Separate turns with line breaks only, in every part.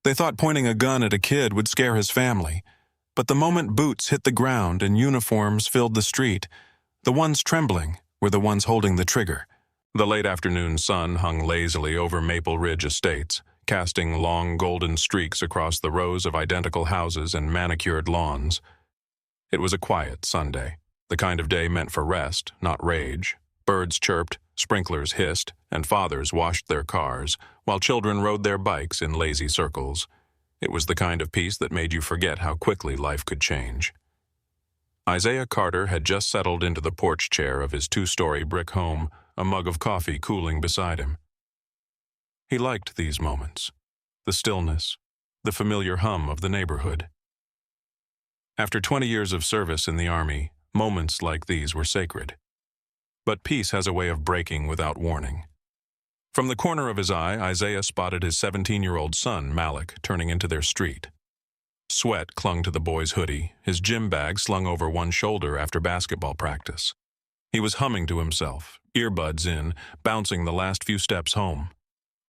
They thought pointing a gun at a kid would scare his family. But the moment boots hit the ground and uniforms filled the street, the ones trembling were the ones holding the trigger. The late afternoon sun hung lazily over Maple Ridge Estates, casting long golden streaks across the rows of identical houses and manicured lawns. It was a quiet Sunday, the kind of day meant for rest, not rage. Birds chirped, sprinklers hissed, and fathers washed their cars, while children rode their bikes in lazy circles. It was the kind of peace that made you forget how quickly life could change. Isaiah Carter had just settled into the porch chair of his two-story brick home, a mug of coffee cooling beside him. He liked these moments, the stillness, the familiar hum of the neighborhood. After 20 years of service in the Army, moments like these were sacred. But peace has a way of breaking without warning. From the corner of his eye, Isaiah spotted his 17-year-old son, Malik, turning into their street. Sweat clung to the boy's hoodie, his gym bag slung over one shoulder after basketball practice. He was humming to himself, earbuds in, bouncing the last few steps home.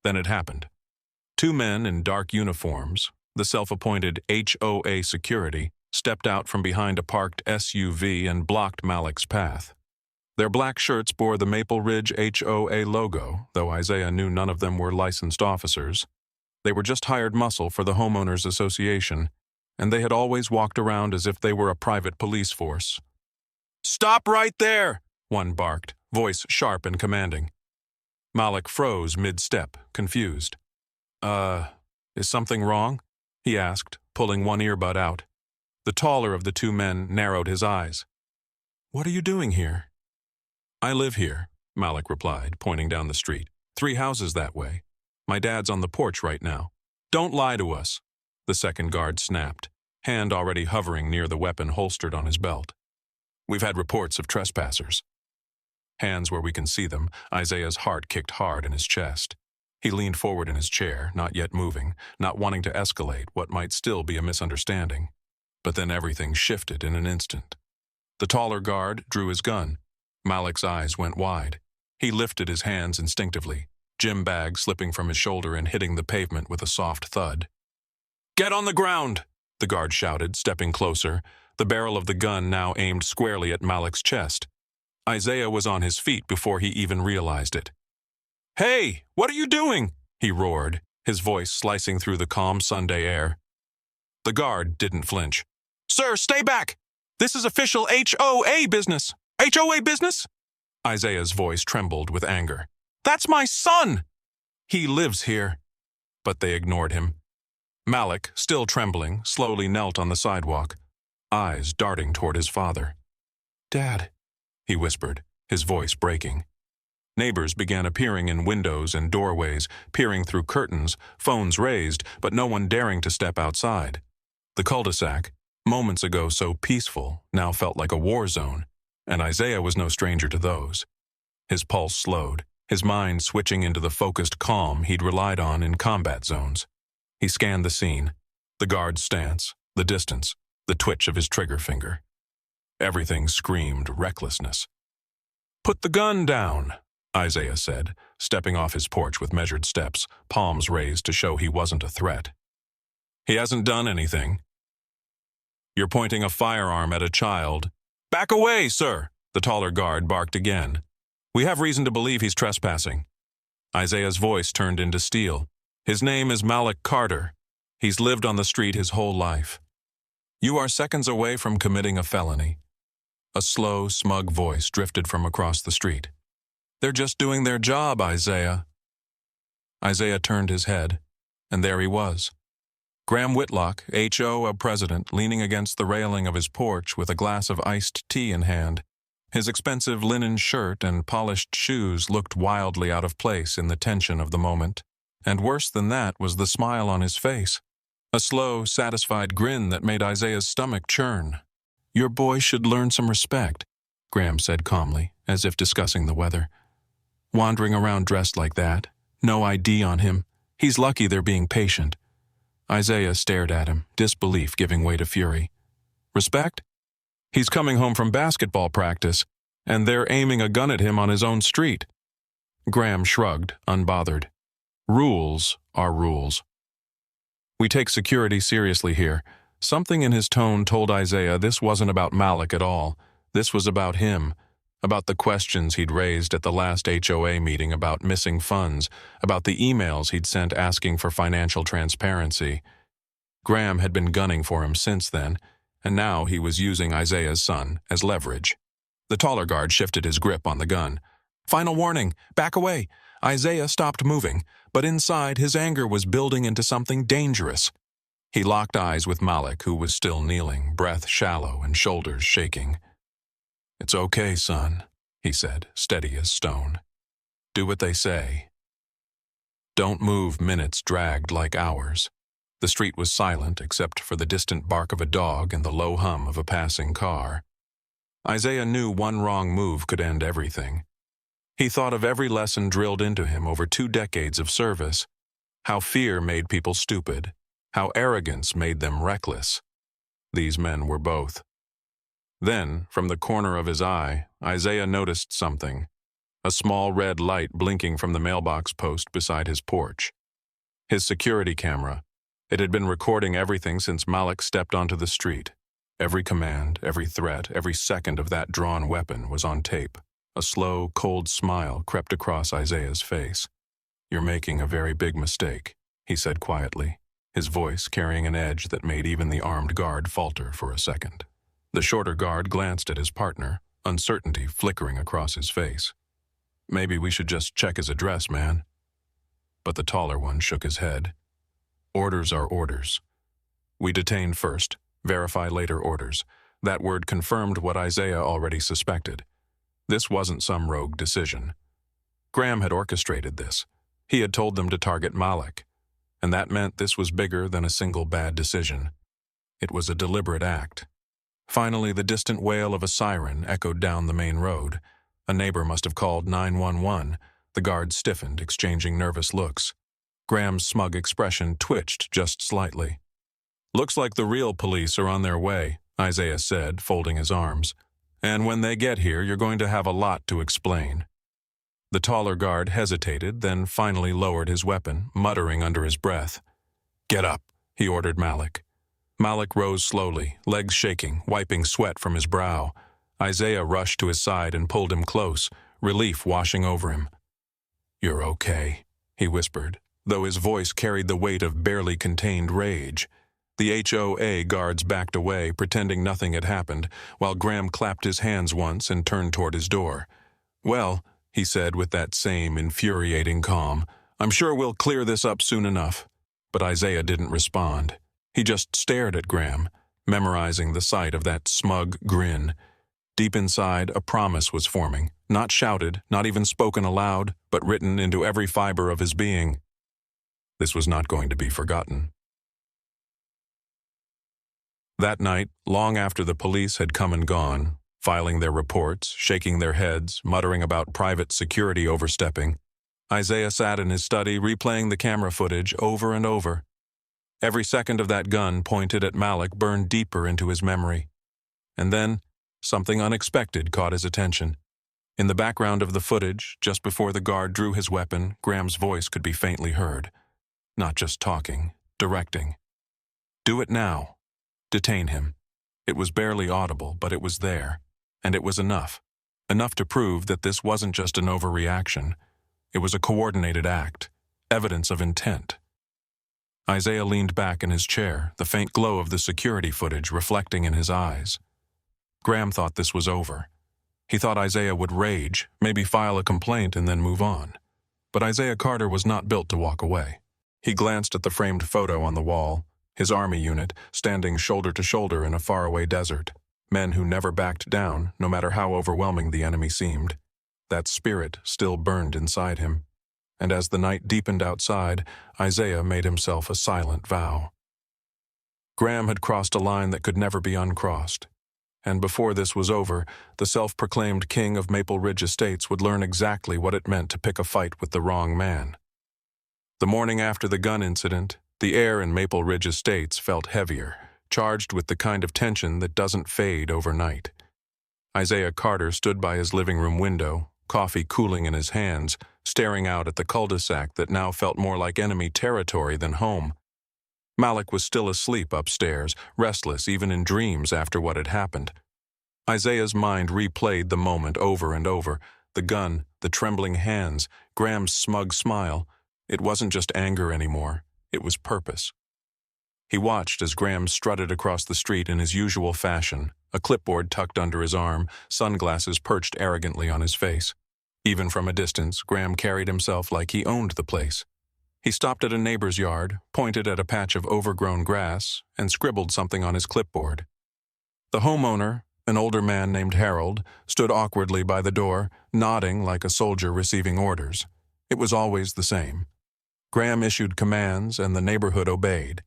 Then it happened. Two men in dark uniforms, the self-appointed HOA security, stepped out from behind a parked SUV and blocked Malik's path. Their black shirts bore the Maple Ridge HOA logo, though Isaiah knew none of them were licensed officers. They were just hired muscle for the Homeowners Association, and they had always walked around as if they were a private police force. "Stop right there!" one barked, voice sharp and commanding. Malik froze mid-step, confused. Is something wrong?" he asked, pulling one earbud out. The taller of the two men narrowed his eyes. "What are you doing here?" "I live here," Malik replied, pointing down the street. 3 houses that way. My dad's on the porch right now." "Don't lie to us," the second guard snapped, hand already hovering near the weapon holstered on his belt. "We've had reports of trespassers." Hands where we can see them, Isaiah's heart kicked hard in his chest. He leaned forward in his chair, not yet moving, not wanting to escalate what might still be a misunderstanding. But then everything shifted in an instant. The taller guard drew his gun. Malik's eyes went wide. He lifted his hands instinctively, gym bag slipping from his shoulder and hitting the pavement with a soft thud. "Get on the ground!" the guard shouted, stepping closer, the barrel of the gun now aimed squarely at Malik's chest. Isaiah was on his feet before he even realized it. "Hey, what are you doing?" he roared, his voice slicing through the calm Sunday air. The guard didn't flinch. "Sir, stay back! This is official HOA business! HOA business?" Isaiah's voice trembled with anger. "That's my son! He lives here." But they ignored him. Malik, still trembling, slowly knelt on the sidewalk, eyes darting toward his father. "Dad," he whispered, his voice breaking. Neighbors began appearing in windows and doorways, peering through curtains, phones raised, but no one daring to step outside. The cul-de-sac, moments ago so peaceful, now felt like a war zone, and Isaiah was no stranger to those. His pulse slowed, his mind switching into the focused calm he'd relied on in combat zones. He scanned the scene, the guard's stance, the distance, the twitch of his trigger finger. Everything screamed recklessness. "Put the gun down," Isaiah said, stepping off his porch with measured steps, palms raised to show he wasn't a threat. "He hasn't done anything." "You're pointing a firearm at a child." "Back away, sir," the taller guard barked again. "We have reason to believe he's trespassing." Isaiah's voice turned into steel. "His name is Malik Carter. He's lived on the street his whole life. You are seconds away from committing a felony." A slow, smug voice drifted from across the street. "They're just doing their job, Isaiah." Isaiah turned his head, and there he was. Graham Whitlock, HOA president, leaning against the railing of his porch with a glass of iced tea in hand. His expensive linen shirt and polished shoes looked wildly out of place in the tension of the moment. And worse than that was the smile on his face. A slow, satisfied grin that made Isaiah's stomach churn. "Your boy should learn some respect," Graham said calmly, as if discussing the weather. "Wandering around dressed like that, no ID on him. He's lucky they're being patient." Isaiah stared at him, disbelief giving way to fury. "Respect? He's coming home from basketball practice, and they're aiming a gun at him on his own street." Graham shrugged, unbothered. "Rules are rules." We take security seriously here. Something in his tone told Isaiah this wasn't about Malik at all. This was about him, about the questions he'd raised at the last HOA meeting about missing funds, about the emails he'd sent asking for financial transparency. Graham had been gunning for him since then, and now he was using Isaiah's son as leverage. The taller guard shifted his grip on the gun. "Final warning, back away." Isaiah stopped moving, but inside his anger was building into something dangerous. He locked eyes with Malik, who was still kneeling, breath shallow and shoulders shaking. "It's okay, son," he said, steady as stone. "Do what they say." Don't move. Minutes dragged like hours. The street was silent except for the distant bark of a dog and the low hum of a passing car. Isaiah knew one wrong move could end everything. He thought of every lesson drilled into him over 2 decades of service, how fear made people stupid, how arrogance made them reckless. These men were both. Then, from the corner of his eye, Isaiah noticed something, a small red light blinking from the mailbox post beside his porch. His security camera. It had been recording everything since Malik stepped onto the street. Every command, every threat, every second of that drawn weapon was on tape. A slow, cold smile crept across Isaiah's face. "You're making a very big mistake," he said quietly, his voice carrying an edge that made even the armed guard falter for a second. The shorter guard glanced at his partner, uncertainty flickering across his face. "Maybe we should just check his address, man." But the taller one shook his head. "Orders are orders. We detain first, verify later orders." That word confirmed what Isaiah already suspected. This wasn't some rogue decision. Graham had orchestrated this. He had told them to target Malik, and that meant this was bigger than a single bad decision. It was a deliberate act. Finally, the distant wail of a siren echoed down the main road. A neighbor must have called 911. The guards stiffened, exchanging nervous looks. Graham's smug expression twitched just slightly. "Looks like the real police are on their way," Isaiah said, folding his arms. "And when they get here, you're going to have a lot to explain." The taller guard hesitated, then finally lowered his weapon, muttering under his breath. "Get up," he ordered Malik. Malik rose slowly, legs shaking, wiping sweat from his brow. Isaiah rushed to his side and pulled him close, relief washing over him. "You're okay," he whispered, though his voice carried the weight of barely contained rage. The HOA guards backed away, pretending nothing had happened, while Graham clapped his hands once and turned toward his door. "Well," he said with that same infuriating calm, "I'm sure we'll clear this up soon enough." But Isaiah didn't respond. He just stared at Graham, memorizing the sight of that smug grin. Deep inside, a promise was forming, not shouted, not even spoken aloud, but written into every fiber of his being. This was not going to be forgotten. That night, long after the police had come and gone, filing their reports, shaking their heads, muttering about private security overstepping, Isaiah sat in his study replaying the camera footage over and over. Every second of that gun pointed at Malik burned deeper into his memory. And then, something unexpected caught his attention. In the background of the footage, just before the guard drew his weapon, Graham's voice could be faintly heard. Not just talking, directing. "Do it now. Detain him." It was barely audible, but it was there. And it was enough. Enough to prove that this wasn't just an overreaction. It was a coordinated act. Evidence of intent. Isaiah leaned back in his chair, the faint glow of the security footage reflecting in his eyes. Graham thought this was over. He thought Isaiah would rage, maybe file a complaint and then move on. But Isaiah Carter was not built to walk away. He glanced at the framed photo on the wall, his army unit standing shoulder to shoulder in a faraway desert. Men who never backed down, no matter how overwhelming the enemy seemed. That spirit still burned inside him. And as the night deepened outside, Isaiah made himself a silent vow. Graham had crossed a line that could never be uncrossed. And before this was over, the self-proclaimed king of Maple Ridge Estates would learn exactly what it meant to pick a fight with the wrong man. The morning after the gun incident, the air in Maple Ridge Estates felt heavier, charged with the kind of tension that doesn't fade overnight. Isaiah Carter stood by his living room window, coffee cooling in his hands, staring out at the cul-de-sac that now felt more like enemy territory than home. Malik was still asleep upstairs, restless even in dreams after what had happened. Isaiah's mind replayed the moment over and over. The gun, the trembling hands, Graham's smug smile. It wasn't just anger anymore. It was purpose. He watched as Graham strutted across the street in his usual fashion, a clipboard tucked under his arm, sunglasses perched arrogantly on his face. Even from a distance, Graham carried himself like he owned the place. He stopped at a neighbor's yard, pointed at a patch of overgrown grass, and scribbled something on his clipboard. The homeowner, an older man named Harold, stood awkwardly by the door, nodding like a soldier receiving orders. It was always the same. Graham issued commands, and the neighborhood obeyed.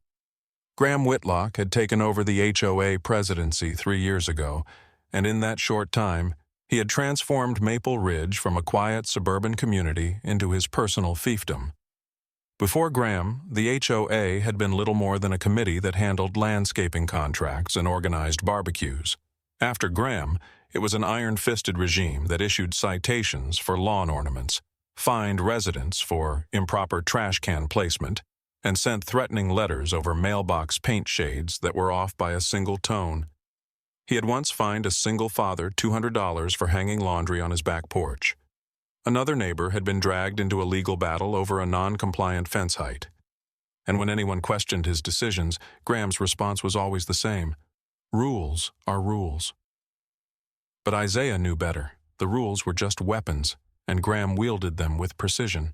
Graham Whitlock had taken over the HOA presidency 3 years ago, and in that short time, he had transformed Maple Ridge from a quiet suburban community into his personal fiefdom. Before Graham, the HOA had been little more than a committee that handled landscaping contracts and organized barbecues. After Graham, it was an iron-fisted regime that issued citations for lawn ornaments, fined residents for improper trash can placement, and sent threatening letters over mailbox paint shades that were off by a single tone. He had once fined a single father $200 for hanging laundry on his back porch. Another neighbor had been dragged into a legal battle over a non-compliant fence height. And when anyone questioned his decisions, Graham's response was always the same: rules are rules. But Isaiah knew better. The rules were just weapons, and Graham wielded them with precision.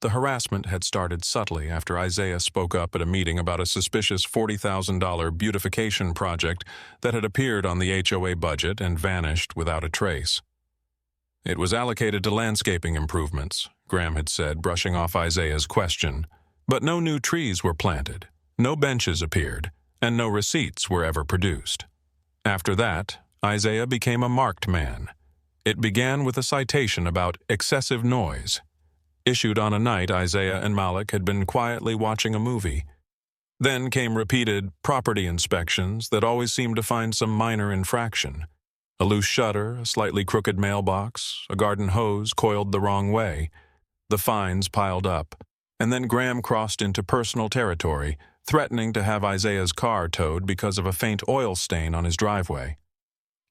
The harassment had started subtly after Isaiah spoke up at a meeting about a suspicious $40,000 beautification project that had appeared on the HOA budget and vanished without a trace. It was allocated to landscaping improvements, Graham had said, brushing off Isaiah's question. But no new trees were planted, no benches appeared, and no receipts were ever produced. After that, Isaiah became a marked man. It began with a citation about excessive noise, issued on a night Isaiah and Malik had been quietly watching a movie. Then came repeated property inspections that always seemed to find some minor infraction. A loose shutter, a slightly crooked mailbox, a garden hose coiled the wrong way. The fines piled up, and then Graham crossed into personal territory, threatening to have Isaiah's car towed because of a faint oil stain on his driveway.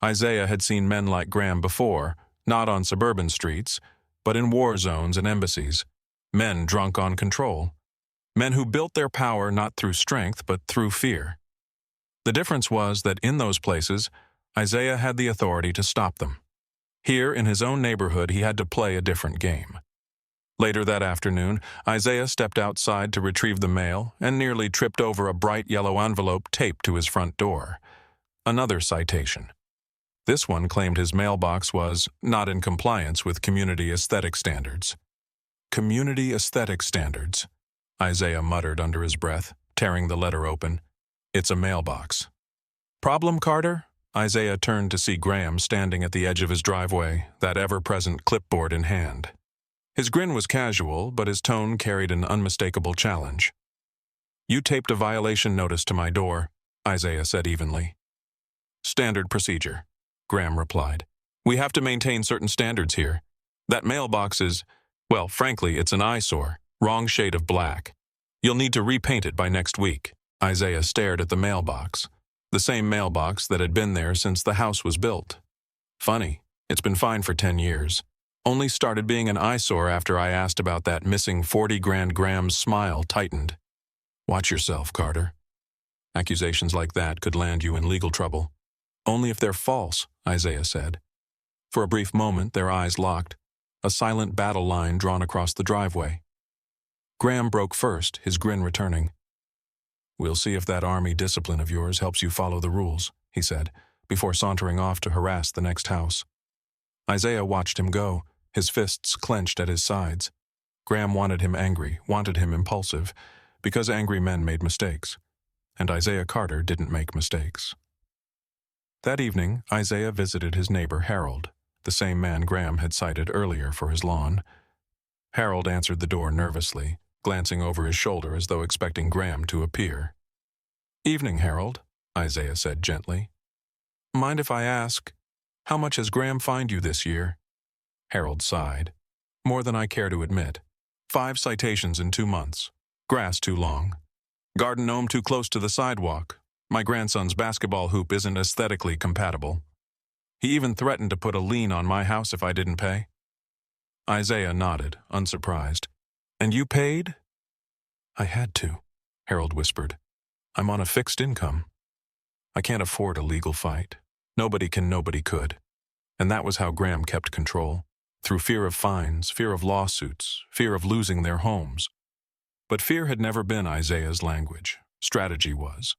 Isaiah had seen men like Graham before, not on suburban streets, but in war zones and embassies. Men drunk on control. Men who built their power not through strength, but through fear. The difference was that in those places, Isaiah had the authority to stop them. Here, in his own neighborhood, he had to play a different game. Later that afternoon, Isaiah stepped outside to retrieve the mail and nearly tripped over a bright yellow envelope taped to his front door. Another citation. This one claimed his mailbox was not in compliance with community aesthetic standards. Community aesthetic standards, Isaiah muttered under his breath, tearing the letter open. It's a mailbox. Problem, Carter? Isaiah turned to see Graham standing at the edge of his driveway, that ever-present clipboard in hand. His grin was casual, but his tone carried an unmistakable challenge. You taped a violation notice to my door, Isaiah said evenly. Standard procedure, Graham replied. We have to maintain certain standards here. That mailbox is, well, frankly, it's an eyesore, wrong shade of black. You'll need to repaint it by next week. Isaiah stared at the mailbox, the same mailbox that had been there since the house was built. Funny, it's been fine for 10 years. Only started being an eyesore after I asked about that missing 40 grand. Graham's smile tightened. Watch yourself, Carter. Accusations like that could land you in legal trouble. Only if they're false, Isaiah said. For a brief moment, their eyes locked, a silent battle line drawn across the driveway. Graham broke first, his grin returning. We'll see if that army discipline of yours helps you follow the rules, he said, before sauntering off to harass the next house. Isaiah watched him go, his fists clenched at his sides. Graham wanted him angry, wanted him impulsive, because angry men made mistakes. And Isaiah Carter didn't make mistakes. That evening, Isaiah visited his neighbor Harold, the same man Graham had cited earlier for his lawn. Harold answered the door nervously, glancing over his shoulder as though expecting Graham to appear. Evening, Harold, Isaiah said gently. Mind if I ask, how much has Graham fined you this year? Harold sighed. More than I care to admit. 5 citations in 2 months. Grass too long. Garden gnome too close to the sidewalk. My grandson's basketball hoop isn't aesthetically compatible. He even threatened to put a lien on my house if I didn't pay. Isaiah nodded, unsurprised. And you paid? I had to, Harold whispered. I'm on a fixed income. I can't afford a legal fight. Nobody could. And that was how Graham kept control, through fear of fines, fear of lawsuits, fear of losing their homes. But fear had never been Isaiah's language. Strategy was.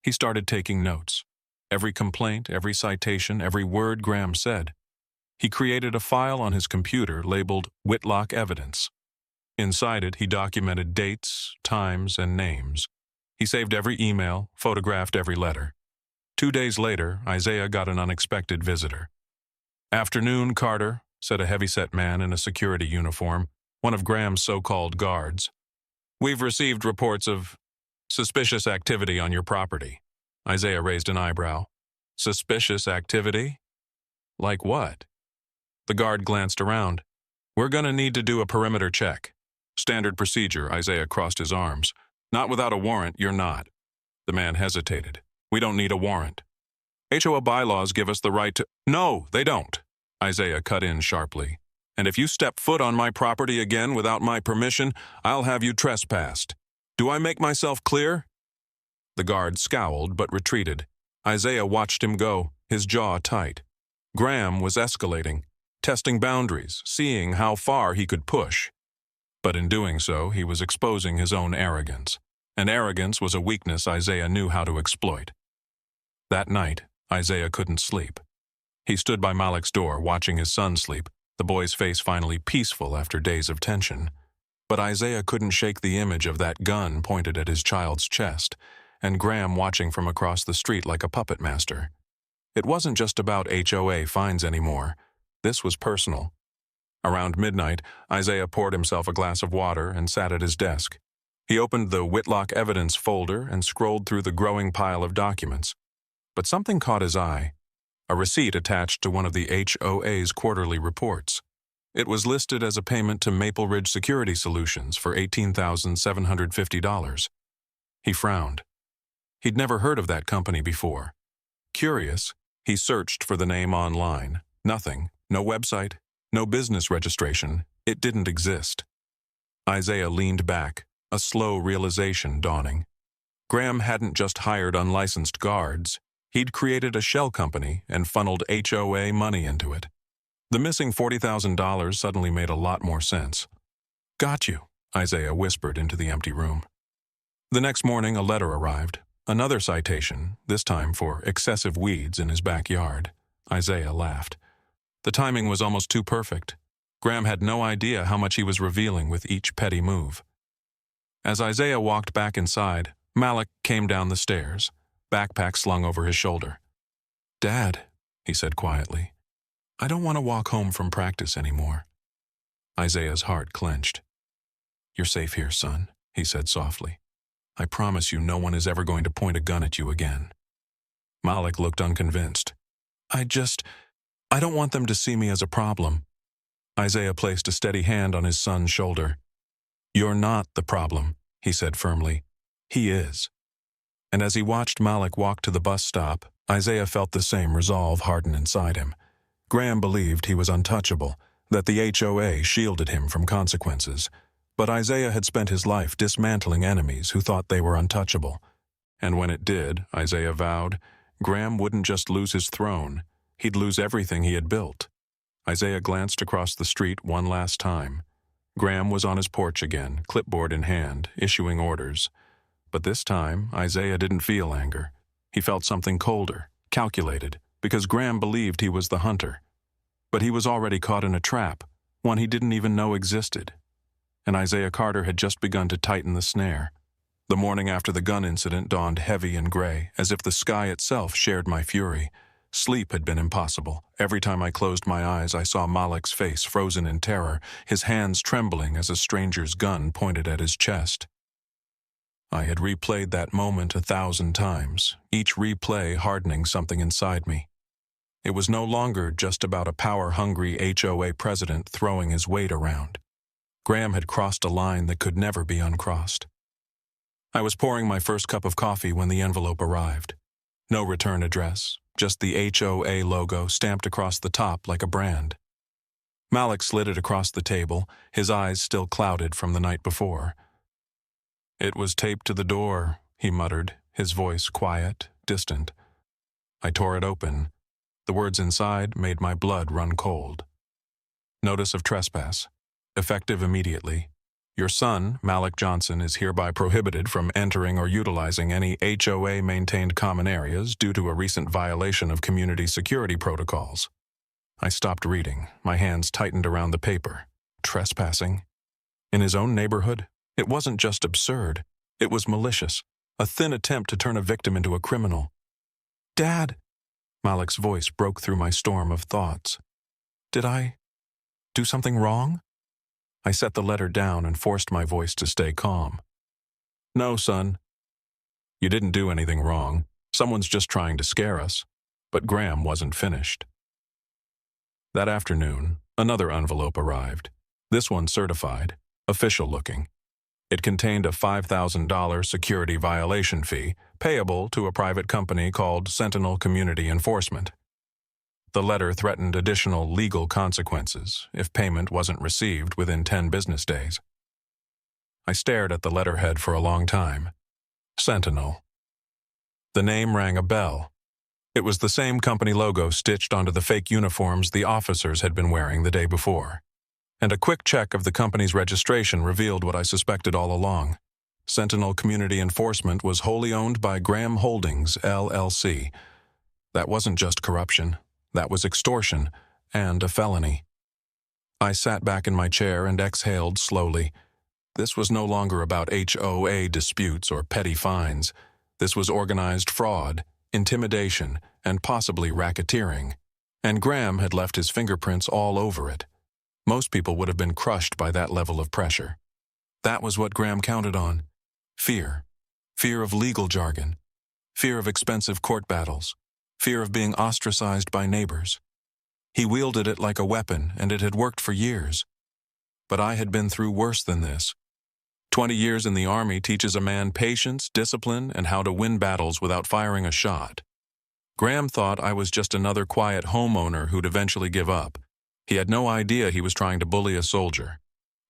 He started taking notes. Every complaint, every citation, every word Graham said. He created a file on his computer labeled Whitlock Evidence. Inside it, he documented dates, times, and names. He saved every email, photographed every letter. 2 days later, Isaiah got an unexpected visitor. "Afternoon, Carter," said a heavyset man in a security uniform, one of Graham's so-called guards. "We've received reports of suspicious activity on your property." Isaiah raised an eyebrow. "Suspicious activity? Like what?" The guard glanced around. "We're gonna need to do a perimeter check." "Standard procedure," Isaiah crossed his arms. "Not without a warrant, you're not." The man hesitated. "We don't need a warrant. HOA bylaws give us the right to—" "No, they don't," Isaiah cut in sharply. "And if you step foot on my property again without my permission, I'll have you trespassed. Do I make myself clear?" The guard scowled but retreated. Isaiah watched him go, his jaw tight. Graham was escalating, testing boundaries, seeing how far he could push. But in doing so, he was exposing his own arrogance. And arrogance was a weakness Isaiah knew how to exploit. That night, Isaiah couldn't sleep. He stood by Malik's door, watching his son sleep, the boy's face finally peaceful after days of tension. But Isaiah couldn't shake the image of that gun pointed at his child's chest, and Graham watching from across the street like a puppet master. It wasn't just about HOA fines anymore. This was personal. Around midnight, Isaiah poured himself a glass of water and sat at his desk. He opened the Whitlock Evidence folder and scrolled through the growing pile of documents. But something caught his eye. A receipt attached to one of the HOA's quarterly reports. It was listed as a payment to Maple Ridge Security Solutions for $18,750. He frowned. He'd never heard of that company before. Curious, he searched for the name online. Nothing. No website. No business registration. It didn't exist. Isaiah leaned back, a slow realization dawning. Graham hadn't just hired unlicensed guards. He'd created a shell company and funneled HOA money into it. The missing $40,000 suddenly made a lot more sense. "Got you," Isaiah whispered into the empty room. The next morning, a letter arrived. Another citation, this time for excessive weeds in his backyard. Isaiah laughed. The timing was almost too perfect. Graham had no idea how much he was revealing with each petty move. As Isaiah walked back inside, Malik came down the stairs, backpack slung over his shoulder. "Dad," he said quietly, "I don't want to walk home from practice anymore." Isaiah's heart clenched. "You're safe here, son," he said softly. "I promise you no one is ever going to point a gun at you again." Malik looked unconvinced. I don't want them to see me as a problem." Isaiah placed a steady hand on his son's shoulder. "You're not the problem," he said firmly. "He is." And as he watched Malik walk to the bus stop, Isaiah felt the same resolve harden inside him. Graham believed he was untouchable, that the HOA shielded him from consequences. But Isaiah had spent his life dismantling enemies who thought they were untouchable. And when it did, Isaiah vowed, Graham wouldn't just lose his throne, he'd lose everything he had built. Isaiah glanced across the street one last time. Graham was on his porch again, clipboard in hand, issuing orders. But this time, Isaiah didn't feel anger. He felt something colder, calculated, because Graham believed he was the hunter. But he was already caught in a trap, one he didn't even know existed. And Isaiah Carter had just begun to tighten the snare. The morning after the gun incident dawned heavy and gray, as if the sky itself shared my fury. Sleep had been impossible. Every time I closed my eyes, I saw Malik's face frozen in terror, his hands trembling as a stranger's gun pointed at his chest. I had replayed that moment 1,000 times, each replay hardening something inside me. It was no longer just about a power-hungry HOA president throwing his weight around. Graham had crossed a line that could never be uncrossed. I was pouring my first cup of coffee when the envelope arrived. No return address, just the HOA logo stamped across the top like a brand. Malik slid it across the table, his eyes still clouded from the night before. "It was taped to the door," he muttered, his voice quiet, distant. I tore it open. The words inside made my blood run cold. "Notice of trespass. Effective immediately. Your son, Malik Johnson, is hereby prohibited from entering or utilizing any HOA-maintained common areas due to a recent violation of community security protocols." I stopped reading. My hands tightened around the paper. Trespassing? In his own neighborhood? It wasn't just absurd. It was malicious. A thin attempt to turn a victim into a criminal. "Dad!" Malik's voice broke through my storm of thoughts. "Did I do something wrong?" I set the letter down and forced my voice to stay calm. "No, son. You didn't do anything wrong. Someone's just trying to scare us." But Graham wasn't finished. That afternoon, another envelope arrived. This one certified, official-looking. It contained a $5,000 security violation fee payable to a private company called Sentinel Community Enforcement. The letter threatened additional legal consequences if payment wasn't received within 10 business days. I stared at the letterhead for a long time. Sentinel. The name rang a bell. It was the same company logo stitched onto the fake uniforms the officers had been wearing the day before. And a quick check of the company's registration revealed what I suspected all along. Sentinel Community Enforcement was wholly owned by Graham Holdings, LLC. That wasn't just corruption. That was extortion and a felony. I sat back in my chair and exhaled slowly. This was no longer about HOA disputes or petty fines. This was organized fraud, intimidation, and possibly racketeering. And Graham had left his fingerprints all over it. Most people would have been crushed by that level of pressure. That was what Graham counted on. Fear. Fear of legal jargon. Fear of expensive court battles. Fear of being ostracized by neighbors. He wielded it like a weapon, and it had worked for years. But I had been through worse than this. 20 years in the Army teaches a man patience, discipline, and how to win battles without firing a shot. Graham thought I was just another quiet homeowner who'd eventually give up. He had no idea he was trying to bully a soldier.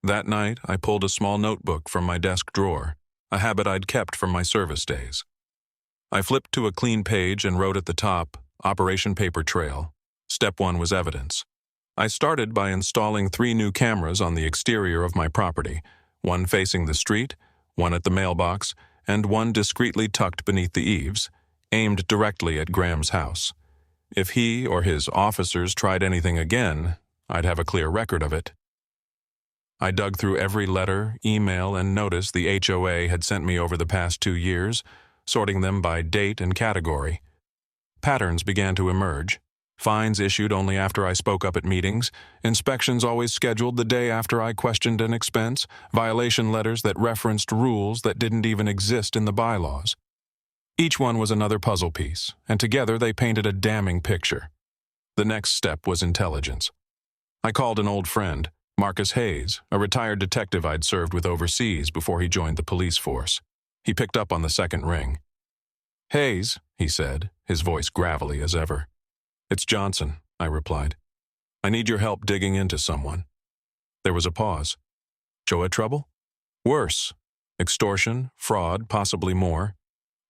That night, I pulled a small notebook from my desk drawer, a habit I'd kept from my service days. I flipped to a clean page and wrote at the top, Operation Paper Trail. Step 1 was evidence. I started by installing 3 new cameras on the exterior of my property, one facing the street, one at the mailbox, and one discreetly tucked beneath the eaves, aimed directly at Graham's house. If he or his officers tried anything again, I'd have a clear record of it. I dug through every letter, email, and notice the HOA had sent me over the past 2 years, sorting them by date and category. Patterns began to emerge. Fines issued only after I spoke up at meetings, inspections always scheduled the day after I questioned an expense, violation letters that referenced rules that didn't even exist in the bylaws. Each one was another puzzle piece, and together they painted a damning picture. The next step was intelligence. I called an old friend, Marcus Hayes, a retired detective I'd served with overseas before he joined the police force. He picked up on the second ring. "Hayes," he said, his voice gravelly as ever. "It's Johnson," I replied. "I need your help digging into someone." There was a pause. "HOA trouble?" "Worse. Extortion, fraud, possibly more.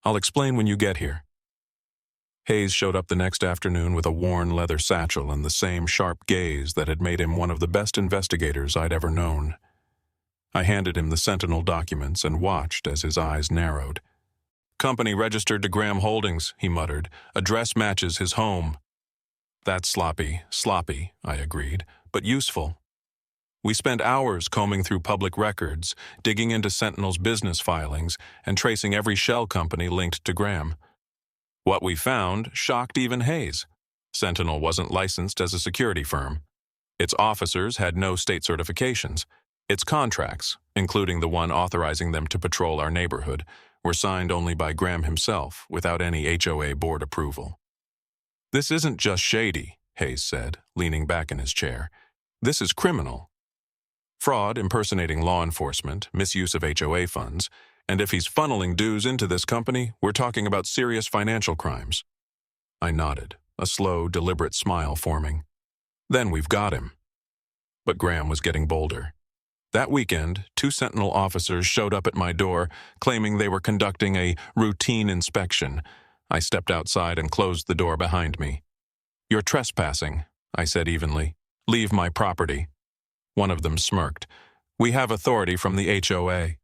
I'll explain when you get here." Hayes showed up the next afternoon with a worn leather satchel and the same sharp gaze that had made him one of the best investigators I'd ever known. I handed him the Sentinel documents and watched as his eyes narrowed. "Company registered to Graham Holdings," he muttered. "Address matches his home." "That's sloppy, I agreed, but useful." We spent hours combing through public records, digging into Sentinel's business filings, and tracing every shell company linked to Graham. What we found shocked even Hayes. Sentinel wasn't licensed as a security firm. Its officers had no state certifications. Its contracts, including the one authorizing them to patrol our neighborhood, were signed only by Graham himself, without any HOA board approval. "This isn't just shady," Hayes said, leaning back in his chair. "This is criminal. Fraud impersonating law enforcement, misuse of HOA funds, And if he's funneling dues into this company, we're talking about serious financial crimes. I nodded, a slow, deliberate smile forming. Then we've got him. But Graham was getting bolder. That weekend, 2 Sentinel officers showed up at my door, claiming they were conducting a routine inspection. I stepped outside and closed the door behind me. "You're trespassing," I said evenly. "Leave my property." One of them smirked. "We have authority from the HOA."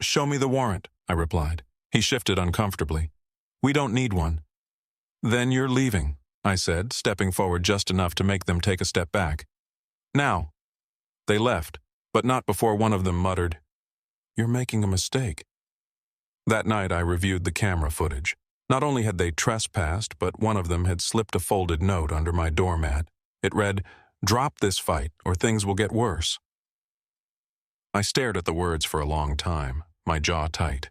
"Show me the warrant," I replied. He shifted uncomfortably. "We don't need one." "Then you're leaving," I said, stepping forward just enough to make them take a step back. "Now." They left, but not before one of them muttered, "You're making a mistake." That night I reviewed the camera footage. Not only had they trespassed, but one of them had slipped a folded note under my doormat. It read, "Drop this fight or things will get worse." I stared at the words for a long time, my jaw tight.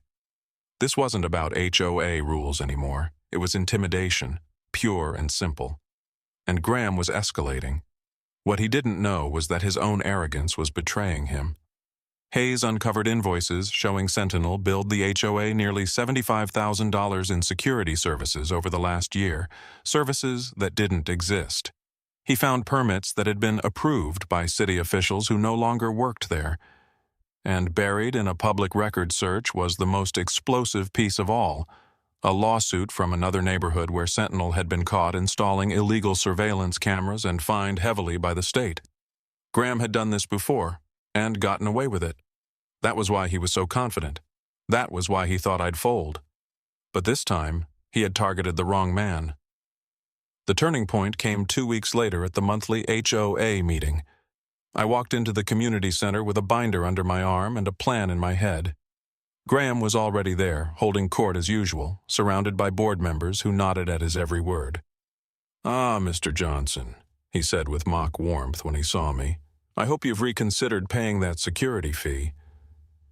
This wasn't about HOA rules anymore. It was intimidation, pure and simple. And Graham was escalating. What he didn't know was that his own arrogance was betraying him. Hayes uncovered invoices showing Sentinel billed the HOA nearly $75,000 in security services over the last year, services that didn't exist. He found permits that had been approved by city officials who no longer worked there. And buried in a public record search was the most explosive piece of all, a lawsuit from another neighborhood where Sentinel had been caught installing illegal surveillance cameras and fined heavily by the state. Graham had done this before, and gotten away with it. That was why he was so confident. That was why he thought I'd fold. But this time, he had targeted the wrong man. The turning point came 2 weeks later at the monthly HOA meeting. I walked into the community center with a binder under my arm and a plan in my head. Graham was already there, holding court as usual, surrounded by board members who nodded at his every word. "Ah, Mr. Johnson," he said with mock warmth when he saw me. "I hope you've reconsidered paying that security fee."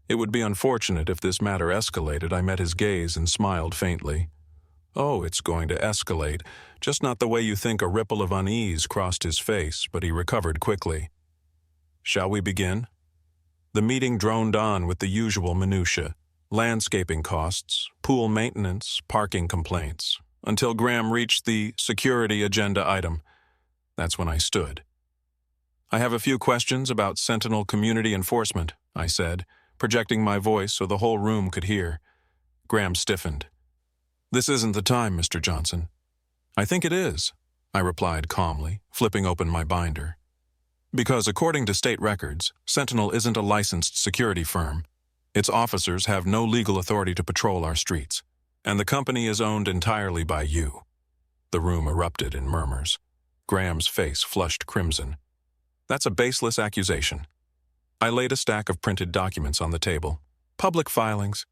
It would be unfortunate if this matter escalated. I met his gaze and smiled faintly. "Oh, it's going to escalate, just not the way you think." A ripple of unease crossed his face, but he recovered quickly. "Shall we begin?" The meeting droned on with the usual minutiae. Landscaping costs, pool maintenance, parking complaints, until Graham reached the security agenda item. That's when I stood. "I have a few questions about Sentinel community enforcement," I said, projecting my voice so the whole room could hear. Graham stiffened. "This isn't the time, Mr. Johnson." "I think it is," I replied calmly, flipping open my binder. "Because according to state records, Sentinel isn't a licensed security firm. Its officers have no legal authority to patrol our streets, and the company is owned entirely by you." The room erupted in murmurs. Graham's face flushed crimson. "That's a baseless accusation." I laid a stack of printed documents on the table. Public filings,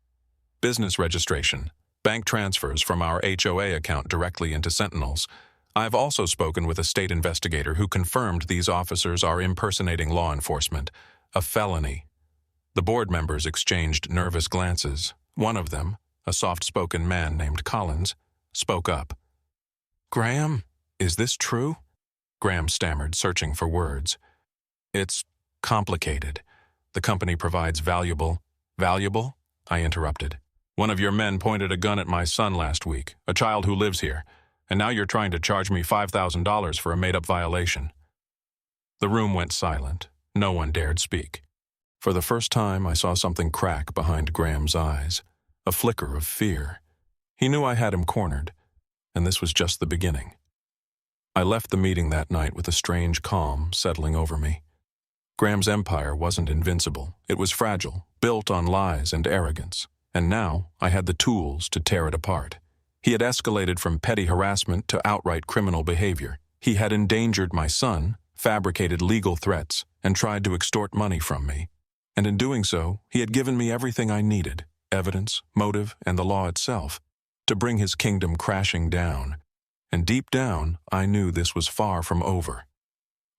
business registration, bank transfers from our HOA account directly into Sentinel's. I've also spoken with a state investigator who confirmed these officers are impersonating law enforcement, a felony. The board members exchanged nervous glances. One of them, a soft-spoken man named Collins, spoke up. "Graham, is this true?" Graham stammered, searching for words. "It's complicated. The company provides valuable..." "Valuable?" I interrupted. "One of your men pointed a gun at my son last week, a child who lives here, and now you're trying to charge me $5,000 for a made-up violation." The room went silent. No one dared speak. For the first time, I saw something crack behind Graham's eyes, a flicker of fear. He knew I had him cornered, and this was just the beginning. I left the meeting that night with a strange calm settling over me. Graham's empire wasn't invincible. It was fragile, built on lies and arrogance, and now I had the tools to tear it apart. He had escalated from petty harassment to outright criminal behavior. He had endangered my son, fabricated legal threats, and tried to extort money from me. And in doing so, he had given me everything I needed, evidence, motive, and the law itself, to bring his kingdom crashing down. And deep down, I knew this was far from over.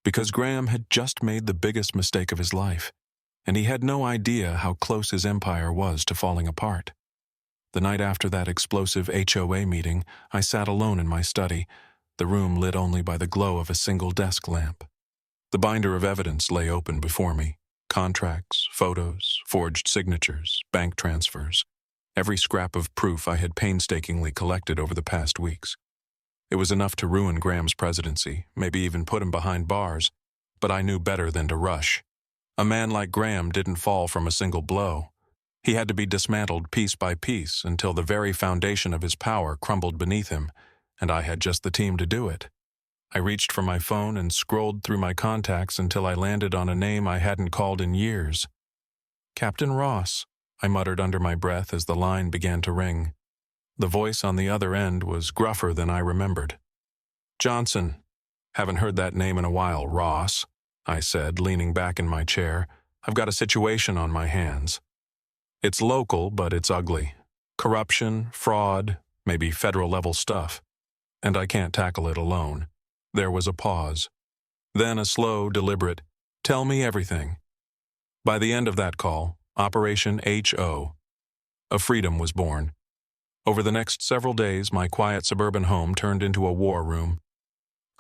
Because Graham had just made the biggest mistake of his life, and he had no idea how close his empire was to falling apart. The night after that explosive HOA meeting, I sat alone in my study, the room lit only by the glow of a single desk lamp. The binder of evidence lay open before me. Contracts, photos, forged signatures, bank transfers. Every scrap of proof I had painstakingly collected over the past weeks. It was enough to ruin Graham's presidency, maybe even put him behind bars, but I knew better than to rush. A man like Graham didn't fall from a single blow. He had to be dismantled piece by piece until the very foundation of his power crumbled beneath him, and I had just the team to do it. I reached for my phone and scrolled through my contacts until I landed on a name I hadn't called in years. "Captain Ross," I muttered under my breath as the line began to ring. The voice on the other end was gruffer than I remembered. "Johnson. Haven't heard that name in a while, Ross," I said, leaning back in my chair. "I've got a situation on my hands. It's local, but it's ugly. Corruption, fraud, maybe federal-level stuff. And I can't tackle it alone." There was a pause. Then a slow, deliberate, "Tell me everything." By the end of that call, Operation HO, a freedom was born. Over the next several days, my quiet suburban home turned into a war room.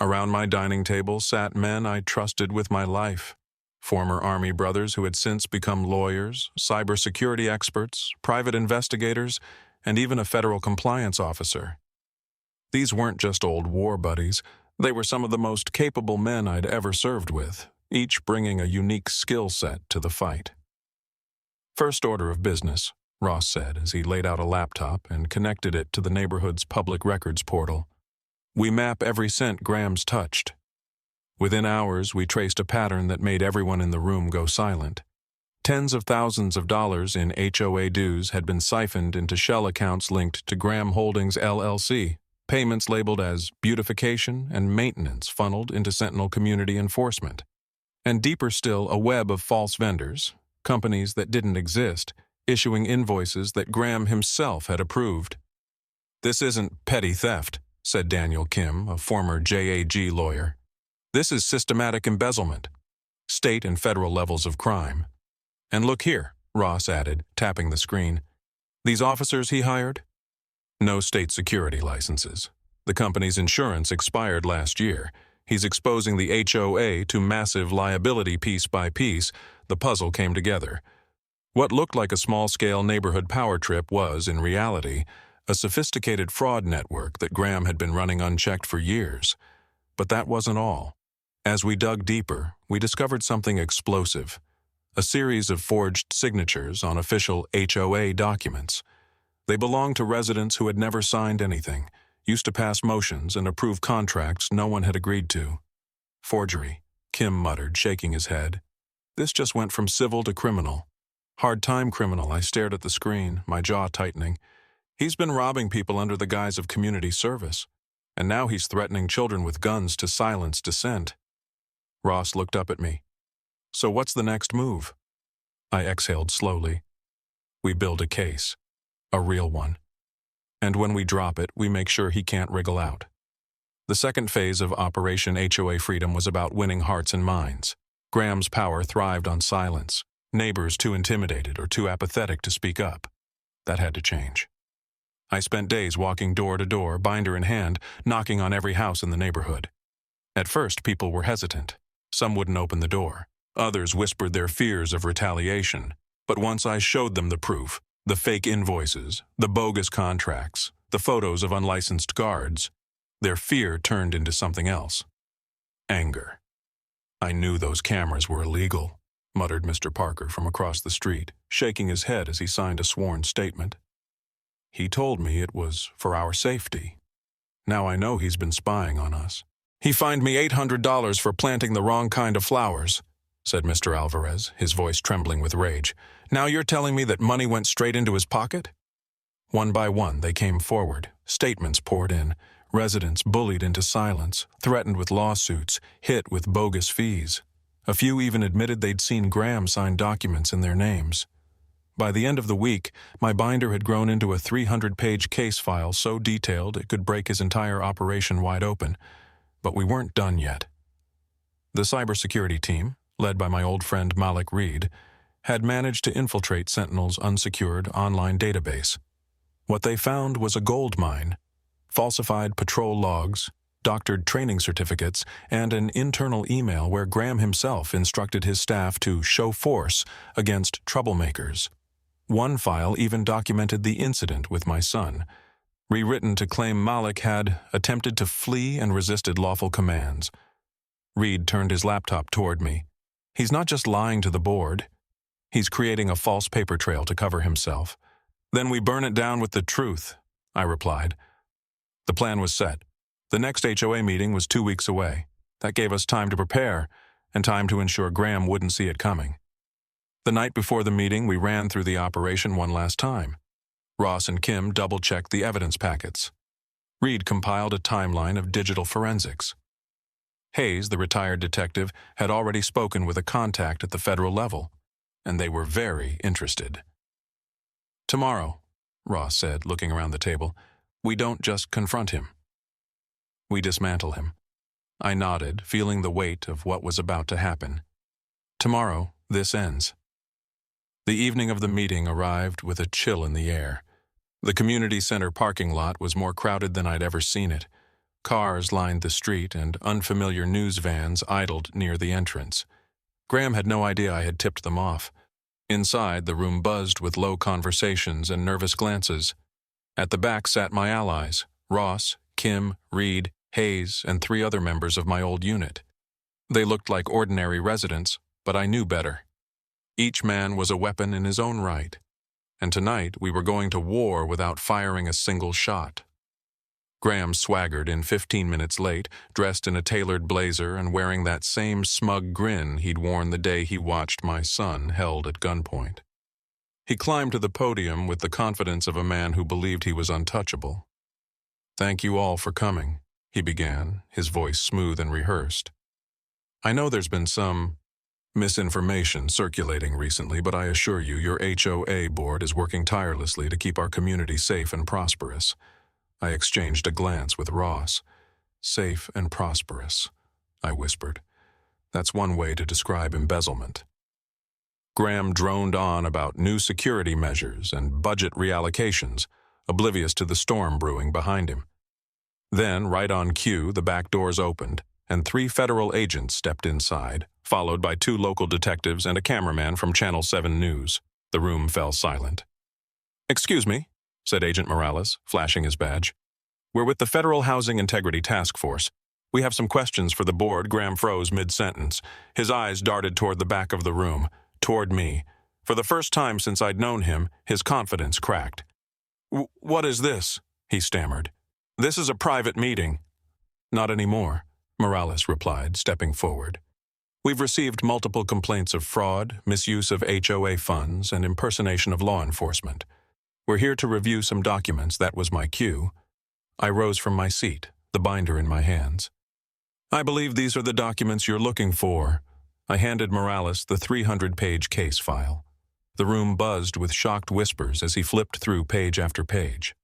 Around my dining table sat men I trusted with my life. Former Army brothers who had since become lawyers, cybersecurity experts, private investigators, and even a federal compliance officer. These weren't just old war buddies. They were some of the most capable men I'd ever served with, each bringing a unique skill set to the fight. "First order of business," Ross said as he laid out a laptop and connected it to the neighborhood's public records portal. "We map every cent Graham's touched." Within hours, we traced a pattern that made everyone in the room go silent. Tens of thousands of dollars in HOA dues had been siphoned into shell accounts linked to Graham Holdings LLC. Payments labeled as beautification and maintenance funneled into Sentinel Community Enforcement. And deeper still, a web of false vendors, companies that didn't exist, issuing invoices that Graham himself had approved. "This isn't petty theft," said Daniel Kim, a former JAG lawyer. "This is systematic embezzlement, state and federal levels of crime." "And look here," Ross added, tapping the screen. "These officers he hired? No state security licenses. The company's insurance expired last year. He's exposing the HOA to massive liability piece by piece. The puzzle came together. What looked like a small-scale neighborhood power trip was, in reality, a sophisticated fraud network that Graham had been running unchecked for years. But that wasn't all. As we dug deeper, we discovered something explosive. A series of forged signatures on official HOA documents. They belonged to residents who had never signed anything, used to pass motions and approve contracts no one had agreed to. "Forgery," Kim muttered, shaking his head. "This just went from civil to criminal." "Hard-time criminal," I stared at the screen, my jaw tightening. "He's been robbing people under the guise of community service. And now he's threatening children with guns to silence dissent." Ross looked up at me. "So what's the next move?" I exhaled slowly. "We build a case. A real one. And when we drop it, we make sure he can't wriggle out." The second phase of Operation HOA Freedom was about winning hearts and minds. Graham's power thrived on silence. Neighbors too intimidated or too apathetic to speak up. That had to change. I spent days walking door to door, binder in hand, knocking on every house in the neighborhood. At first, people were hesitant. Some wouldn't open the door. Others whispered their fears of retaliation. But once I showed them the proof, the fake invoices, the bogus contracts, the photos of unlicensed guards, their fear turned into something else. Anger. "I knew those cameras were illegal," muttered Mr. Parker from across the street, shaking his head as he signed a sworn statement. "He told me it was for our safety. Now I know he's been spying on us." "He fined me $800 for planting the wrong kind of flowers," said Mr. Alvarez, his voice trembling with rage. "Now you're telling me that money went straight into his pocket?" One by one, they came forward. Statements poured in. Residents bullied into silence, threatened with lawsuits, hit with bogus fees. A few even admitted they'd seen Graham sign documents in their names. By the end of the week, my binder had grown into a 300-page case file so detailed it could break his entire operation wide open. But we weren't done yet. The cybersecurity team, led by my old friend Malik Reed, had managed to infiltrate Sentinel's unsecured online database. What they found was a gold mine: falsified patrol logs, doctored training certificates, and an internal email where Graham himself instructed his staff to show force against troublemakers. One file even documented the incident with my son, rewritten to claim Malik had attempted to flee and resisted lawful commands. Reed turned his laptop toward me. He's not just lying to the board. He's creating a false paper trail to cover himself. Then we burn it down with the truth, I replied. The plan was set. The next HOA meeting was 2 weeks away. That gave us time to prepare and time to ensure Graham wouldn't see it coming. The night before the meeting, we ran through the operation one last time. Ross and Kim double-checked the evidence packets. Reed compiled a timeline of digital forensics. Hayes, the retired detective, had already spoken with a contact at the federal level, and they were very interested. "Tomorrow," Ross said, looking around the table, "we don't just confront him. We dismantle him." I nodded, feeling the weight of what was about to happen. Tomorrow, this ends. The evening of the meeting arrived with a chill in the air. The community center parking lot was more crowded than I'd ever seen it. Cars lined the street, and unfamiliar news vans idled near the entrance. Graham had no idea I had tipped them off. Inside, the room buzzed with low conversations and nervous glances. At the back sat my allies, Ross, Kim, Reed, Hayes, and 3 other members of my old unit. They looked like ordinary residents, but I knew better. Each man was a weapon in his own right, and tonight we were going to war without firing a single shot. Graham swaggered in 15 minutes late, dressed in a tailored blazer and wearing that same smug grin he'd worn the day he watched my son held at gunpoint. He climbed to the podium with the confidence of a man who believed he was untouchable. "Thank you all for coming," he began, his voice smooth and rehearsed. "I know there's been some misinformation circulating recently, but I assure you your HOA board is working tirelessly to keep our community safe and prosperous." I exchanged a glance with Ross. "Safe and prosperous," I whispered. "That's one way to describe embezzlement." Graham droned on about new security measures and budget reallocations, oblivious to the storm brewing behind him. Then, right on cue, the back doors opened, and 3 federal agents stepped inside, followed by 2 local detectives and a cameraman from Channel 7 News. The room fell silent. "Excuse me," said Agent Morales, flashing his badge. "We're with the Federal Housing Integrity Task Force. We have some questions for the board." Graham froze mid-sentence. His eyes darted toward the back of the room, toward me. For the first time since I'd known him, his confidence cracked. What is this?" he stammered. "This is a private meeting." "Not anymore," Morales replied, stepping forward. "We've received multiple complaints of fraud, misuse of HOA funds, and impersonation of law enforcement. We're here to review some documents." That was my cue. I rose from my seat, the binder in my hands. "I believe these are the documents you're looking for." I handed Morales the 300-page case file. The room buzzed with shocked whispers as he flipped through page after page.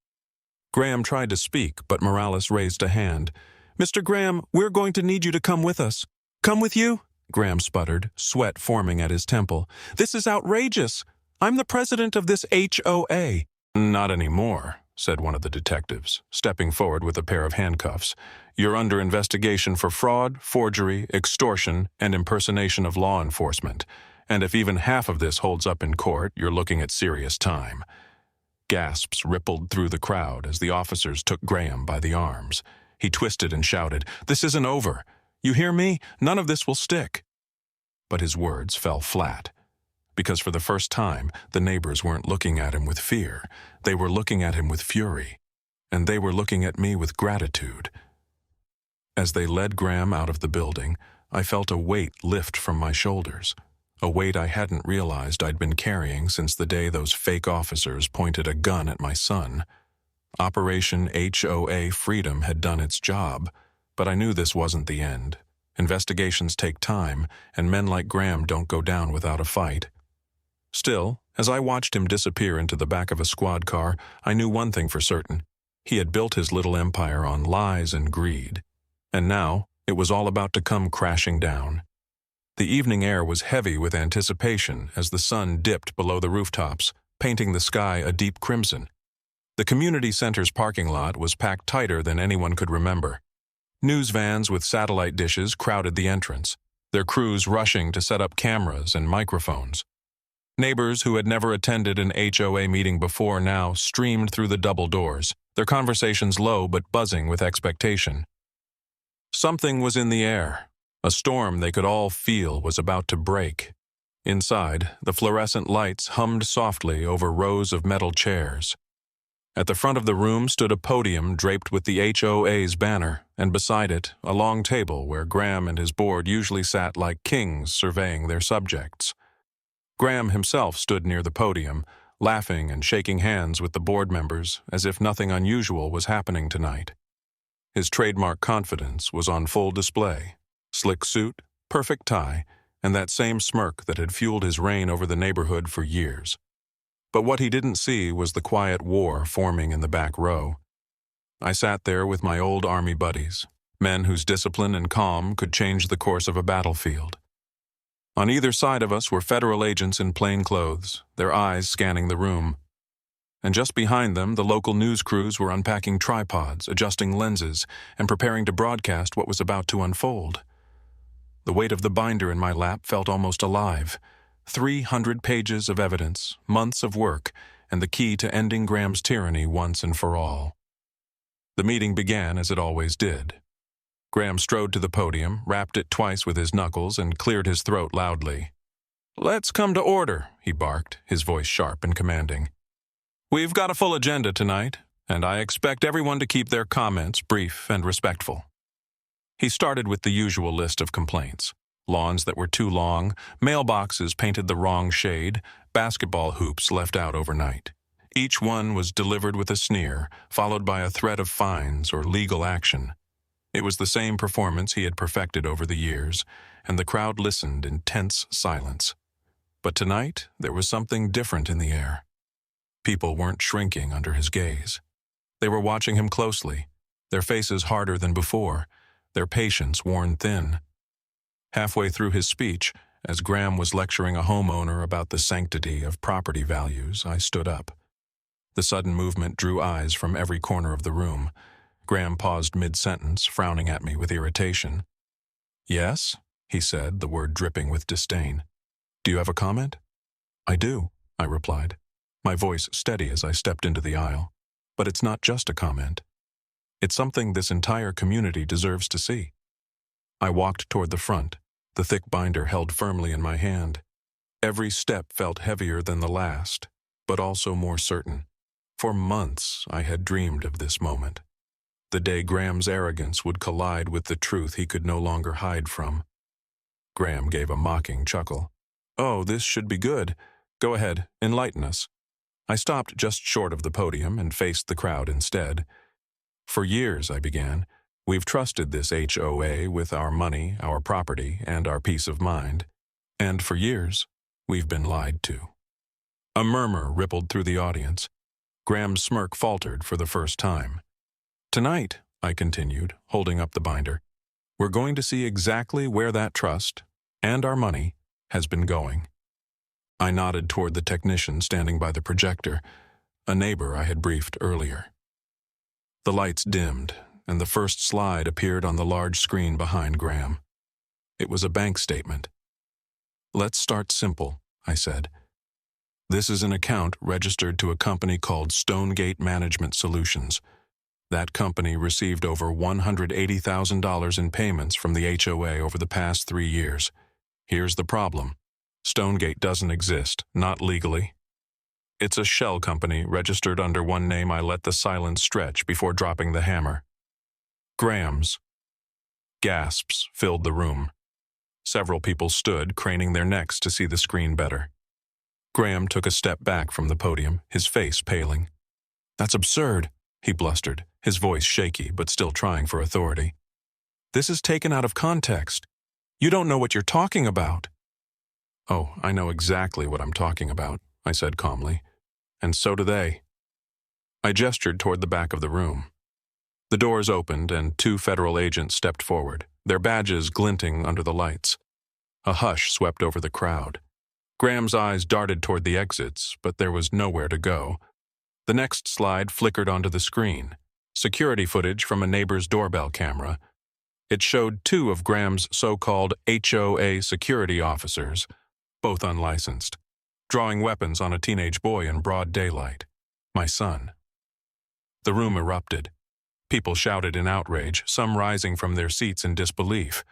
Graham tried to speak, but Morales raised a hand. "Mr. Graham, we're going to need you to come with us." "Come with you?" Graham sputtered, sweat forming at his temple. "This is outrageous. I'm the president of this HOA." "Not anymore," said one of the detectives, stepping forward with a pair of handcuffs. "You're under investigation for fraud, forgery, extortion, and impersonation of law enforcement. And if even half of this holds up in court, you're looking at serious time." Gasps rippled through the crowd as the officers took Graham by the arms. He twisted and shouted, "This isn't over. You hear me? None of this will stick." But his words fell flat. Because for the first time, the neighbors weren't looking at him with fear. They were looking at him with fury. And they were looking at me with gratitude. As they led Graham out of the building, I felt a weight lift from my shoulders. A weight I hadn't realized I'd been carrying since the day those fake officers pointed a gun at my son. Operation HOA Freedom had done its job, but I knew this wasn't the end. Investigations take time, and men like Graham don't go down without a fight. Still, as I watched him disappear into the back of a squad car, I knew one thing for certain. He had built his little empire on lies and greed. And now, it was all about to come crashing down. The evening air was heavy with anticipation as the sun dipped below the rooftops, painting the sky a deep crimson. The community center's parking lot was packed tighter than anyone could remember. News vans with satellite dishes crowded the entrance, their crews rushing to set up cameras and microphones. Neighbors who had never attended an HOA meeting before now streamed through the double doors, their conversations low but buzzing with expectation. Something was in the air. A storm they could all feel was about to break. Inside, the fluorescent lights hummed softly over rows of metal chairs. At the front of the room stood a podium draped with the HOA's banner, and beside it, a long table where Graham and his board usually sat like kings surveying their subjects. Graham himself stood near the podium, laughing and shaking hands with the board members as if nothing unusual was happening tonight. His trademark confidence was on full display. Slick suit, perfect tie, and that same smirk that had fueled his reign over the neighborhood for years. But what he didn't see was the quiet war forming in the back row. I sat there with my old Army buddies, men whose discipline and calm could change the course of a battlefield. On either side of us were federal agents in plain clothes, their eyes scanning the room. And just behind them, the local news crews were unpacking tripods, adjusting lenses, and preparing to broadcast what was about to unfold. The weight of the binder in my lap felt almost alive. 300 pages of evidence, months of work, and the key to ending Graham's tyranny once and for all. The meeting began as it always did. Graham strode to the podium, rapped it twice with his knuckles, and cleared his throat loudly. "Let's come to order," he barked, his voice sharp and commanding. "We've got a full agenda tonight, and I expect everyone to keep their comments brief and respectful." He started with the usual list of complaints. Lawns that were too long, mailboxes painted the wrong shade, basketball hoops left out overnight. Each one was delivered with a sneer, followed by a threat of fines or legal action. It was the same performance he had perfected over the years, and the crowd listened in tense silence. But tonight, there was something different in the air. People weren't shrinking under his gaze. They were watching him closely, their faces harder than before, their patience worn thin. Halfway through his speech, as Graham was lecturing a homeowner about the sanctity of property values, I stood up. The sudden movement drew eyes from every corner of the room. Graham paused mid-sentence, frowning at me with irritation. "Yes?" he said, the word dripping with disdain. "Do you have a comment?" "I do," I replied, my voice steady as I stepped into the aisle. "But it's not just a comment. It's something this entire community deserves to see." I walked toward the front, the thick binder held firmly in my hand. Every step felt heavier than the last, but also more certain. For months I had dreamed of this moment. The day Graham's arrogance would collide with the truth he could no longer hide from. Graham gave a mocking chuckle. "Oh, this should be good. Go ahead, enlighten us." I stopped just short of the podium and faced the crowd instead. "For years," I began, "we've trusted this HOA with our money, our property, and our peace of mind. And for years, we've been lied to." A murmur rippled through the audience. Graham's smirk faltered for the first time. "Tonight," I continued, holding up the binder, "we're going to see exactly where that trust, and our money, has been going." I nodded toward the technician standing by the projector, a neighbor I had briefed earlier. The lights dimmed, and the first slide appeared on the large screen behind Graham. It was a bank statement. "Let's start simple," I said. "This is an account registered to a company called Stonegate Management Solutions. That company received over $180,000 in payments from the HOA over the past 3 years. Here's the problem. Stonegate doesn't exist, not legally. It's a shell company registered under one name. I let the silence stretch before dropping the hammer. Graham's. Gasps filled the room. Several people stood, craning their necks to see the screen better. Graham took a step back from the podium, his face paling. "That's absurd," he blustered, his voice shaky but still trying for authority. "This is taken out of context. You don't know what you're talking about." "Oh, I know exactly what I'm talking about," I said calmly. "And so do they." I gestured toward the back of the room. The doors opened and 2 federal agents stepped forward, their badges glinting under the lights. A hush swept over the crowd. Graham's eyes darted toward the exits, but there was nowhere to go. The next slide flickered onto the screen. Security footage from a neighbor's doorbell camera. It showed two of Graham's so-called HOA security officers, both unlicensed, drawing weapons on a teenage boy in broad daylight. My son. The room erupted. People shouted in outrage, some rising from their seats in disbelief.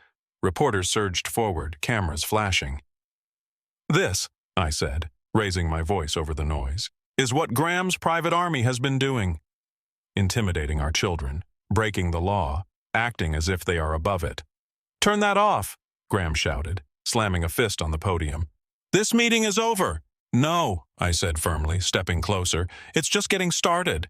Reporters surged forward, cameras flashing. "This," I said, raising my voice over the noise, "is what Graham's private army has been doing. Intimidating our children, breaking the law, acting as if they are above it." "Turn that off," Graham shouted, slamming a fist on the podium. "This meeting is over." "No," I said firmly, stepping closer. "It's just getting started."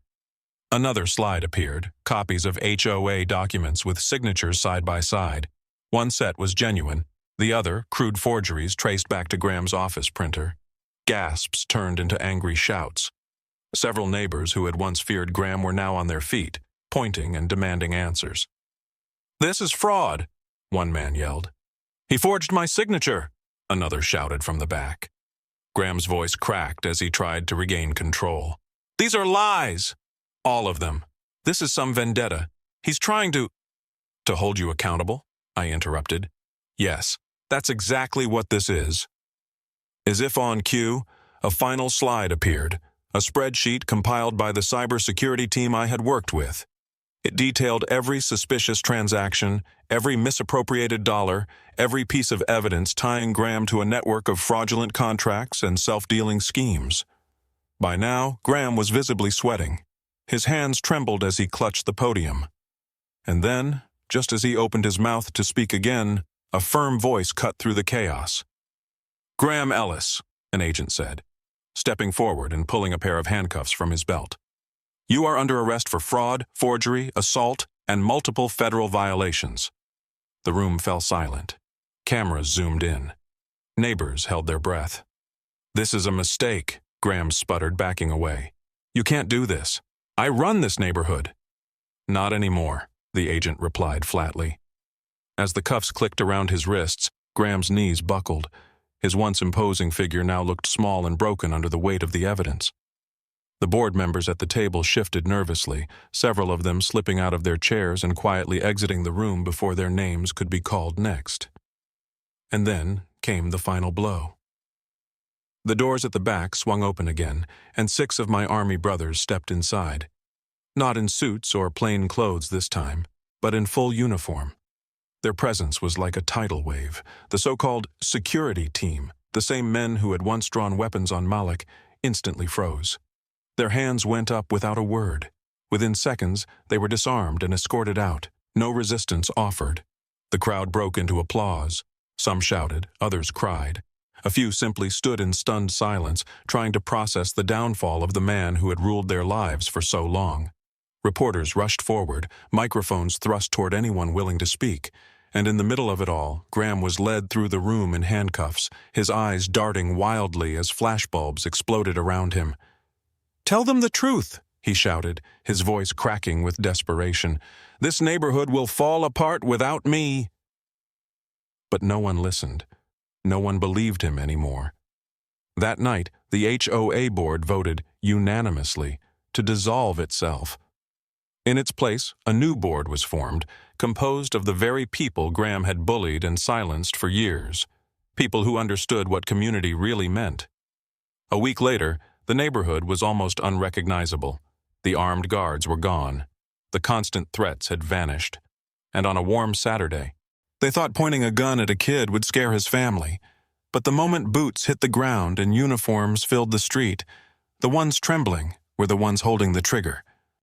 Another slide appeared, copies of HOA documents with signatures side by side. One set was genuine, the other, crude forgeries traced back to Graham's office printer. Gasps turned into angry shouts. Several neighbors who had once feared Graham were now on their feet, pointing and demanding answers. "This is fraud," one man yelled. "He forged my signature," another shouted from the back. Graham's voice cracked as he tried to regain control. "These are lies. All of them. This is some vendetta. He's trying to hold you accountable," I interrupted. "Yes, that's exactly what this is." As if on cue, a final slide appeared, a spreadsheet compiled by the cybersecurity team I had worked with. It detailed every suspicious transaction, every misappropriated dollar, every piece of evidence tying Graham to a network of fraudulent contracts and self-dealing schemes. By now, Graham was visibly sweating. His hands trembled as he clutched the podium. And then, just as he opened his mouth to speak again, a firm voice cut through the chaos. "Graham Ellis," an agent said, stepping forward and pulling a pair of handcuffs from his belt. "You are under arrest for fraud, forgery, assault, and multiple federal violations." The room fell silent. Cameras zoomed in. Neighbors held their breath. "This is a mistake," Graham sputtered, backing away. "You can't do this. I run this neighborhood." "Not anymore," the agent replied flatly. As the cuffs clicked around his wrists, Graham's knees buckled. His once imposing figure now looked small and broken under the weight of the evidence. The board members at the table shifted nervously, several of them slipping out of their chairs and quietly exiting the room before their names could be called next. And then came the final blow. The doors at the back swung open again, and 6 of my army brothers stepped inside. Not in suits or plain clothes this time, but in full uniform. Their presence was like a tidal wave. The so-called security team, the same men who had once drawn weapons on Malik, instantly froze. Their hands went up without a word. Within seconds, they were disarmed and escorted out, no resistance offered. The crowd broke into applause. Some shouted, others cried. A few simply stood in stunned silence, trying to process the downfall of the man who had ruled their lives for so long. Reporters rushed forward, microphones thrust toward anyone willing to speak, and in the middle of it all, Graham was led through the room in handcuffs, his eyes darting wildly as flashbulbs exploded around him. "Tell them the truth," he shouted, his voice cracking with desperation. "This neighborhood will fall apart without me." But no one listened. No one believed him anymore. That night, the HOA board voted unanimously to dissolve itself. In its place, a new board was formed, composed of the very people Graham had bullied and silenced for years, people who understood what community really meant. A week later, the neighborhood was almost unrecognizable. The armed guards were gone. The constant threats had vanished. And on a warm Saturday, they thought pointing a gun at a kid would scare his family. But the moment boots hit the ground and uniforms filled the street, the ones trembling were the ones holding the trigger.